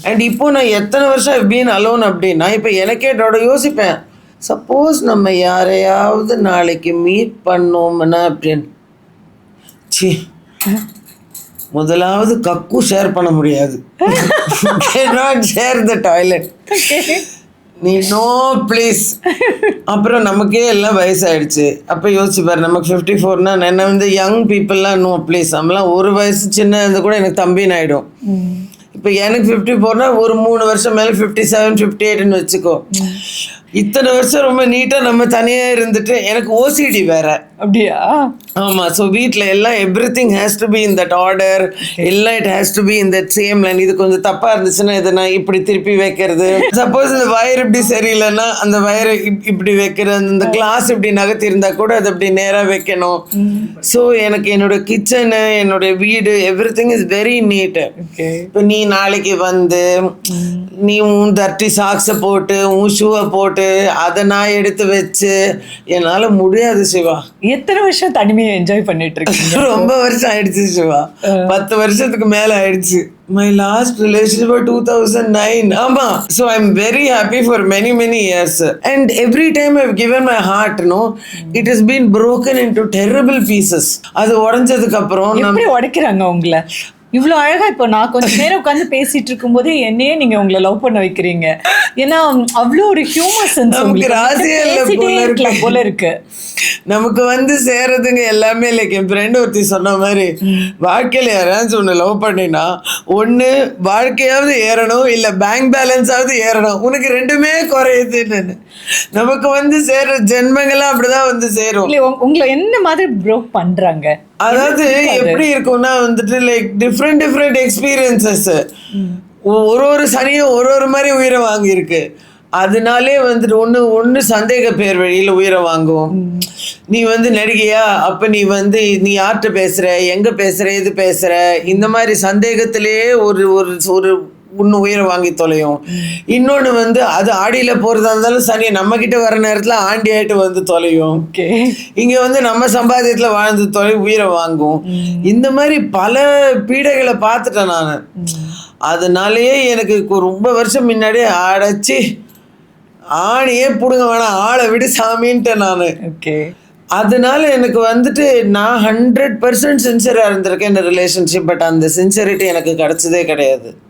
And இப்போ நான் எத்தனை வருஷம் பீன் அலோன் அப்படின்னா இப்போ எனக்கே யோசிப்பேன், சப்போஸ் நம்ம யாரையாவது நாளைக்கு மீட் பண்ணோம்னா அப்படின்னு, சி முதலாவது கக்கு ஷேர் பண்ண முடியாது, ஷேர் த டாய்லெட், நீ நோ ப்ளீஸ். அப்புறம் நமக்கே எல்லாம் வயசாயிடுச்சு. அப்போ யோசிச்சுப்பார், நமக்கு 54னா என்ன வந்து யங் பீப்புளெலாம் நோ ப்ளீஸ், நம்மளாம் ஒரு வயசு சின்ன இருந்து கூட எனக்கு தம்பின்னு ஆகிடும். இப்போ எனக்கு 54னா ஒரு 3 வருஷம் மேலே 57 58ன்னு வச்சுக்கோ. இத்தனை வருஷம் ரொம்ப நீட்டாக நம்ம தனியாக இருந்துட்டு எனக்கு ஓசிடி வேற. அப்படியா? ஆமாம். ஸோ வீட்டில் எல்லாம் everything has to be in that order, எல்லாம் it has to be in that same line. இது கொஞ்சம் தப்பாக இருந்துச்சுன்னா இதை நான் இப்படி திருப்பி வைக்கிறது, சப்போஸ் இந்த வயர் இப்படி சரியில்லைன்னா அந்த வயரை இப்படி வைக்கிறது, இந்த கிளாஸ் இப்படி நகர்த்தி இருந்தால் கூட அதை அப்படி நேராக வைக்கணும். ஸோ எனக்கு என்னோட கிச்சனு, என்னோட வீடு, எவ்ரிதிங் இஸ் வெரி நீட்டு. இப்போ நீ நாளைக்கு வந்து நீ உன் தர்ட்டி சாக்ஸை போட்டு உன் ஷூவை போட்டு அதை நான் எடுத்து வச்சு என்னால் முடியாது சிவா. எத்தனை வருஷம் தனிமையை என்ஜாய் பண்ணிட்டு இருக்கீங்க? ரொம்ப வருஷம் ஆயிடுச்சு சிவா, 10 வருஷத்துக்கு மேல ஆயிடுச்சு. My last relationship was 2009. ஆமா. So I'm very happy for many years. And every time I've given my heart, it has been broken into terrible pieces. அது உடைஞ்சதுக்கு அப்புறம் எப்படி உடைக்கிறாங்க உங்களை? இவ்வளோ அழகா இப்போ நான் கொஞ்சம் நேரம் உட்காந்து பேசிட்டு இருக்கும் போதே என்னையே நீங்க உங்களை லவ் பண்ண வைக்கிறீங்க. ஏன்னா அவ்வளோ ஒரு ஹியூமர் சென்ஸ் உங்களுக்கு போல இருக்கு. நமக்கு வந்து சேரதுங்க எல்லாமே. லைக் என் ஃப்ரெண்டு ஒருத்தி சொன்ன மாதிரி, வாழ்க்கையில் யாராச்சும் ஒன்று லவ் பண்ணினா ஒன்று வாழ்க்கையாவது ஏறணும், இல்லை பேங்க் பேலன்ஸாவது ஏறணும். உனக்கு ரெண்டுமே குறையுதுன்னு. நமக்கு வந்து சேர்ற ஜென்மங்கள்லாம் அப்படிதான் வந்து சேரும். உங்களை என்ன மாதிரி ப்ரோக் பண்றாங்க? அதாவது எப்படி இருக்கும்னா வந்துட்டு லைக் டிஃப்ரெண்ட் எக்ஸ்பீரியன்சஸ். ஒரு சனியும் ஒரு மாதிரி உயிரை வாங்கியிருக்கு. அதனாலே வந்துட்டு ஒன்று சந்தேக பேர் வழியில் உயிரை வாங்குவோம். நீ வந்து நடிகையா, அப்போ நீ வந்து நீ யார்கிட்ட பேசுகிற, எங்கே பேசுகிற, எது பேசுகிற, இந்த மாதிரி சந்தேகத்திலே ஒரு ஒரு ஒன்று உயிரை வாங்கி தொலையும். இன்னொன்று வந்து அது ஆடியில் போகிறதா இருந்தாலும் சனி நம்மக்கிட்ட வர நேரத்தில் ஆண்டி ஆகிட்டு வந்து தொலையும். இங்கே வந்து நம்ம சம்பாத்தியத்தில் வாழ்ந்து உயிரை வாங்கும். இந்த மாதிரி பல பீடைகளை பார்த்துட்டேன் நான். அதனாலேயே எனக்கு ரொம்ப வருஷம் முன்னாடி அடைச்சி ஆணியே பிடுங்க வேணாம், ஆளை விடு சாமின்ட்டேன் நான். அதனால எனக்கு வந்துட்டு நான் 100% சின்சியராக இருந்திருக்கேன் இந்த ரிலேஷன்ஷிப். பட் அந்த சின்சியரிட்டி எனக்கு கிடைச்சதே கிடையாது.